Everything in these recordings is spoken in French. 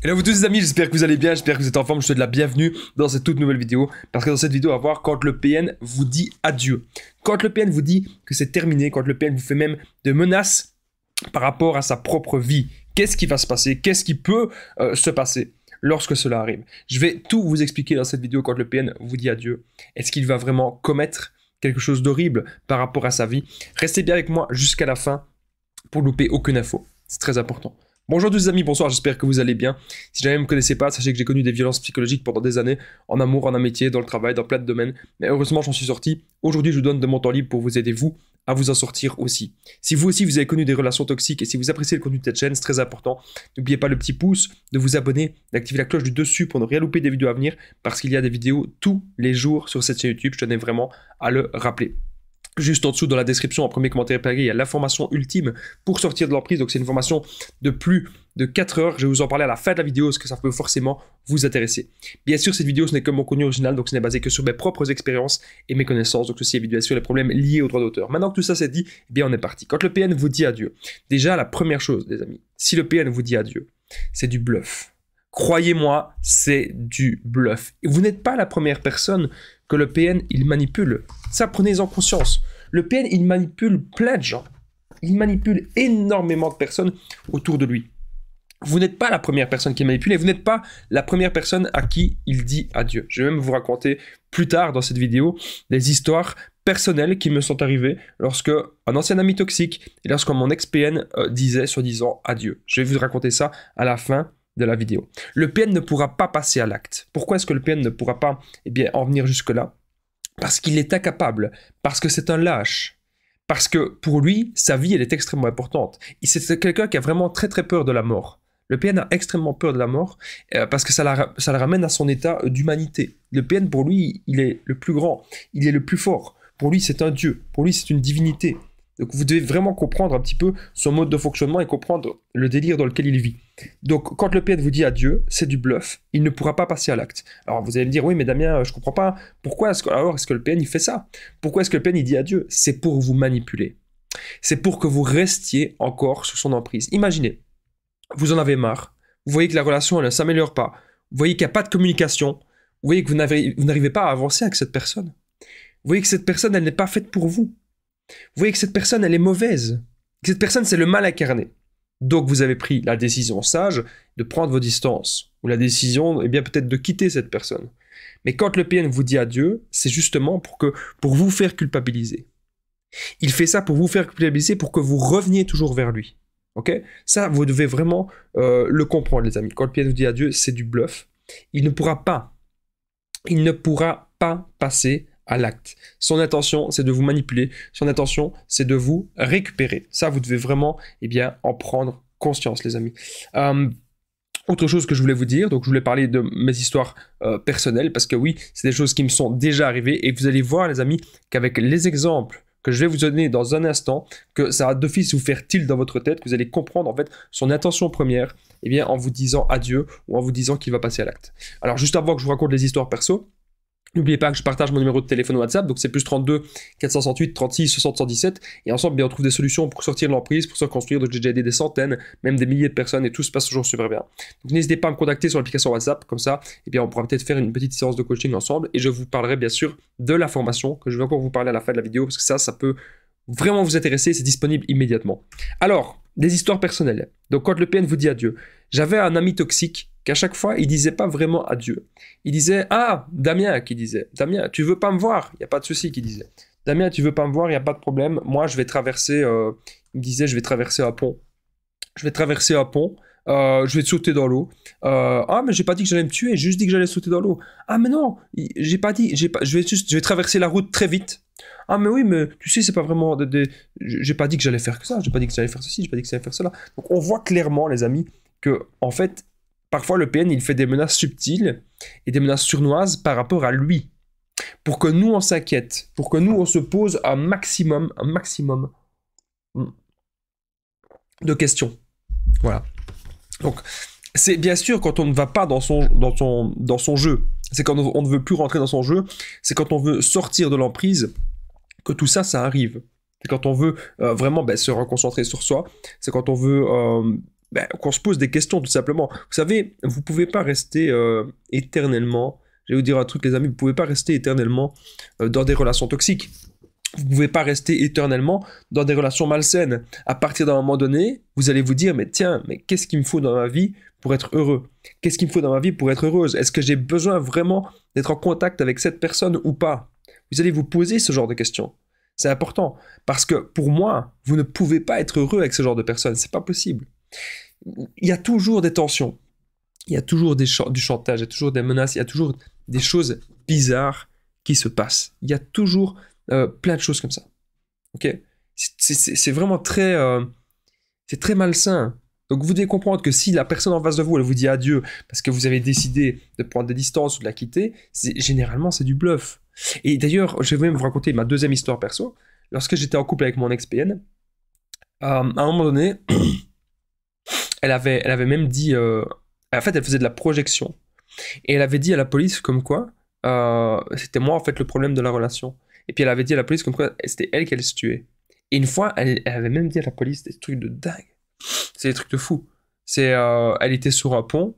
Hello vous tous les amis, j'espère que vous allez bien, j'espère que vous êtes en forme, je vous souhaite la bienvenue dans cette toute nouvelle vidéo. Parce que dans cette vidéo, on va voir quand le PN vous dit adieu. Quand le PN vous dit que c'est terminé, quand le PN vous fait même de menaces par rapport à sa propre vie. Qu'est-ce qui va se passer? Qu'est-ce qui peut se passer lorsque cela arrive? Je vais tout vous expliquer dans cette vidéo quand le PN vous dit adieu. Est-ce qu'il va vraiment commettre quelque chose d'horrible par rapport à sa vie? Restez bien avec moi jusqu'à la fin pour louper aucune info. C'est très important. Bonjour tous les amis, bonsoir, j'espère que vous allez bien. Si jamais vous ne me connaissez pas, sachez que j'ai connu des violences psychologiques pendant des années, en amour, en amitié, dans le travail, dans plein de domaines. Mais heureusement, j'en suis sorti. Aujourd'hui, je vous donne de mon temps libre pour vous aider, vous, à vous en sortir aussi. Si vous aussi, vous avez connu des relations toxiques et si vous appréciez le contenu de cette chaîne, c'est très important. N'oubliez pas le petit pouce, de vous abonner, d'activer la cloche du dessus pour ne rien louper des vidéos à venir, parce qu'il y a des vidéos tous les jours sur cette chaîne YouTube. Je tenais vraiment à le rappeler. Juste en dessous, dans la description, en premier commentaire épinglé, il y a la formation ultime pour sortir de l'emprise. Donc, c'est une formation de plus de 4 heures. Je vais vous en parler à la fin de la vidéo, parce que ça peut forcément vous intéresser. Bien sûr, cette vidéo, ce n'est que mon contenu original, donc ce n'est basé que sur mes propres expériences et mes connaissances. Donc, ceci est bien sûr les problèmes liés aux droits d'auteur. Maintenant que tout ça c'est dit, eh bien, on est parti. Quand le PN vous dit adieu, déjà, la première chose, les amis, si le PN vous dit adieu, c'est du bluff. Croyez-moi, c'est du bluff. Et vous n'êtes pas la première personne que le PN, il manipule. Ça, prenez-en conscience. Le PN, il manipule plein de gens. Il manipule énormément de personnes autour de lui. Vous n'êtes pas la première personne qui est manipulée. Vous n'êtes pas la première personne à qui il dit adieu. Je vais même vous raconter plus tard dans cette vidéo des histoires personnelles qui me sont arrivées lorsque un ancien ami toxique et lorsque mon ex-PN disait soi-disant adieu. Je vais vous raconter ça à la fin de la vidéo. Le PN ne pourra pas passer à l'acte. Pourquoi est-ce que le PN ne pourra pas en venir jusque-là? Parce qu'il est incapable, parce que c'est un lâche, parce que pour lui, sa vie, elle est extrêmement importante. C'est quelqu'un qui a vraiment très très peur de la mort. Le PN a extrêmement peur de la mort parce que ça le ramène à son état d'humanité. Le PN, pour lui, il est le plus grand, il est le plus fort. Pour lui, c'est un dieu, pour lui, c'est une divinité. Donc vous devez vraiment comprendre un petit peu son mode de fonctionnement et comprendre le délire dans lequel il vit. Donc quand le PN vous dit adieu, c'est du bluff, il ne pourra pas passer à l'acte. Alors vous allez me dire, oui mais Damien, je comprends pas, pourquoi est-ce que le PN il fait ça? Pourquoi est-ce que le PN il dit adieu? C'est pour vous manipuler. C'est pour que vous restiez encore sous son emprise. Imaginez, vous en avez marre, vous voyez que la relation elle ne s'améliore pas, vous voyez qu'il n'y a pas de communication, vous voyez que vous n'arrivez pas à avancer avec cette personne. Vous voyez que cette personne elle n'est pas faite pour vous. Vous voyez que cette personne, elle est mauvaise. Cette personne, c'est le mal incarné. Donc, vous avez pris la décision sage de prendre vos distances. Ou la décision, eh bien, peut-être de quitter cette personne. Mais quand le PN vous dit adieu, c'est justement pour vous faire culpabiliser. Il fait ça pour vous faire culpabiliser, pour que vous reveniez toujours vers lui. Ok? Ça, vous devez vraiment le comprendre, les amis. Quand le PN vous dit adieu, c'est du bluff. Il ne pourra pas passer à l'acte. Son intention, c'est de vous manipuler. Son intention, c'est de vous récupérer. Ça, vous devez vraiment en prendre conscience, les amis. Autre chose que je voulais vous dire, donc je voulais parler de mes histoires personnelles, parce que oui, c'est des choses qui me sont déjà arrivées, et vous allez voir, les amis, qu'avec les exemples que je vais vous donner dans un instant, que ça va d'office vous faire tilt dans votre tête, que vous allez comprendre en fait son intention première, en vous disant adieu, ou en vous disant qu'il va passer à l'acte. Alors juste avant que je vous raconte les histoires perso, n'oubliez pas que je partage mon numéro de téléphone WhatsApp, donc c'est plus 32 468 36 60 117, et ensemble on trouve des solutions pour sortir de l'emprise, pour se reconstruire. Donc j'ai déjà aidé des centaines, même des milliers de personnes, et tout se passe toujours super bien. Donc n'hésitez pas à me contacter sur l'application WhatsApp, comme ça, on pourra peut-être faire une petite séance de coaching ensemble, et je vous parlerai bien sûr de la formation, que je vais encore vous parler à la fin de la vidéo, parce que ça peut vraiment vous intéresser, c'est disponible immédiatement. Alors, des histoires personnelles. Donc quand le PN vous dit adieu, j'avais un ami toxique qu'à chaque fois, il disait pas vraiment adieu. Il disait, ah, Damien, qui disait, Damien, tu veux pas me voir? Il n'y a pas de souci, qui disait. Damien, tu veux pas me voir? Il n'y a pas de problème. Moi, je vais traverser, il me disait, je vais traverser un pont. Je vais traverser un pont, je vais te sauter dans l'eau. Ah, mais j'ai pas dit que j'allais me tuer, j'ai juste dit que j'allais sauter dans l'eau. Ah, mais non, j'ai pas dit, je vais traverser la route très vite. Ah, mais oui, mais tu sais, c'est pas vraiment j'ai pas dit que j'allais faire que ça, j'ai pas dit que j'allais faire ceci, j'ai pas dit que j'allais faire cela. Donc, on voit clairement, les amis, que, en fait, parfois, le PN, il fait des menaces subtiles et des menaces sournoises par rapport à lui. Pour que nous, on s'inquiète. Pour que nous, on se pose un maximum de questions. Voilà. Donc, c'est bien sûr quand on ne va pas dans son jeu. C'est quand on ne veut plus rentrer dans son jeu. C'est quand on veut sortir de l'emprise que tout ça, ça arrive. C'est quand on veut vraiment se reconcentrer sur soi. C'est quand on veut qu'on se pose des questions tout simplement. Vous savez, vous pouvez pas rester éternellement, je vais vous dire un truc les amis, vous pouvez pas rester éternellement dans des relations toxiques. Vous pouvez pas rester éternellement dans des relations malsaines. À partir d'un moment donné, vous allez vous dire, mais tiens, mais qu'est-ce qu'il me faut dans ma vie pour être heureux? Qu'est-ce qu'il me faut dans ma vie pour être heureuse? Est-ce que j'ai besoin vraiment d'être en contact avec cette personne ou pas? Vous allez vous poser ce genre de questions. C'est important. Parce que pour moi, vous ne pouvez pas être heureux avec ce genre de personne. C'est pas possible. Il y a toujours des tensions. Il y a toujours du chantage. Il y a toujours des menaces. Il y a toujours des choses bizarres qui se passent. Il y a toujours plein de choses comme ça. Ok? C'est vraiment très... c'est très malsain. Donc vous devez comprendre que si la personne en face de vous, elle vous dit adieu parce que vous avez décidé de prendre des distances ou de la quitter, généralement c'est du bluff. Et d'ailleurs, je vais même vous raconter ma deuxième histoire perso. Lorsque j'étais en couple avec mon ex-PN, à un moment donné, elle avait même dit... en fait, elle faisait de la projection. Et elle avait dit à la police comme quoi c'était moi en fait le problème de la relation. Et puis elle avait dit à la police comme quoi c'était elle qui allait se tuer. Et une fois, elle avait même dit à la police des trucs de dingue. C'est des trucs de fou. Elle était sur un pont,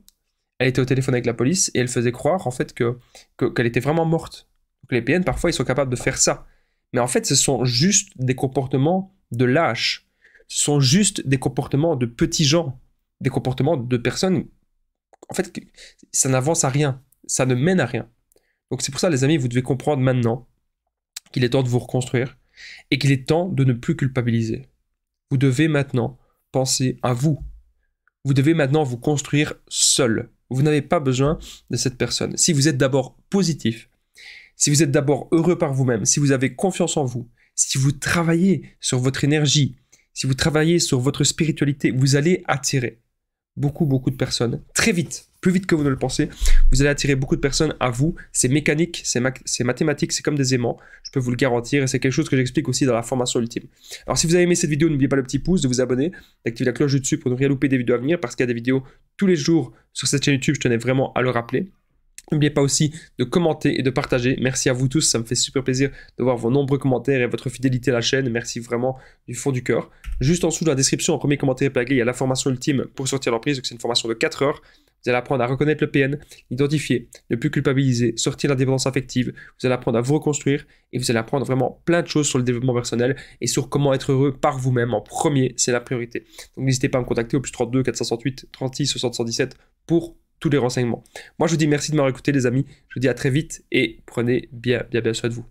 elle était au téléphone avec la police et elle faisait croire en fait qu'elle était vraiment morte. Donc les PN parfois ils sont capables de faire ça. Mais en fait ce sont juste des comportements de lâches. Ce sont juste des comportements de petits gens. Des comportements de personnes. En fait ça n'avance à rien. Ça ne mène à rien. Donc c'est pour ça les amis, vous devez comprendre maintenant qu'il est temps de vous reconstruire et qu'il est temps de ne plus culpabiliser. Vous devez maintenant penser à vous. Vous devez maintenant vous construire seul. Vous n'avez pas besoin de cette personne. Si vous êtes d'abord positif, si vous êtes d'abord heureux par vous-même, si vous avez confiance en vous, si vous travaillez sur votre énergie, si vous travaillez sur votre spiritualité, vous allez attirer beaucoup de personnes très vite, plus vite que vous ne le pensez. Vous allez attirer beaucoup de personnes à vous. C'est mécanique, c'est mathématique, c'est comme des aimants. Je peux vous le garantir et c'est quelque chose que j'explique aussi dans la formation ultime. Alors si vous avez aimé cette vidéo, n'oubliez pas le petit pouce, de vous abonner, d'activer la cloche du dessus pour ne rien louper des vidéos à venir parce qu'il y a des vidéos tous les jours sur cette chaîne YouTube. Je tenais vraiment à le rappeler. N'oubliez pas aussi de commenter et de partager. Merci à vous tous, ça me fait super plaisir de voir vos nombreux commentaires et votre fidélité à la chaîne. Merci vraiment du fond du cœur. Juste en dessous de la description, en premier commentaire épinglé, il y a la formation ultime pour sortir l'emprise. Donc c'est une formation de 4 heures. Vous allez apprendre à reconnaître le PN, identifier, ne plus culpabiliser, sortir de la dépendance affective. Vous allez apprendre à vous reconstruire et vous allez apprendre vraiment plein de choses sur le développement personnel et sur comment être heureux par vous-même. En premier, c'est la priorité. Donc n'hésitez pas à me contacter au +32 468 36 60 117 pour tous les renseignements. Moi, je vous dis merci de m'avoir écouté, les amis. Je vous dis à très vite et prenez bien soin de vous.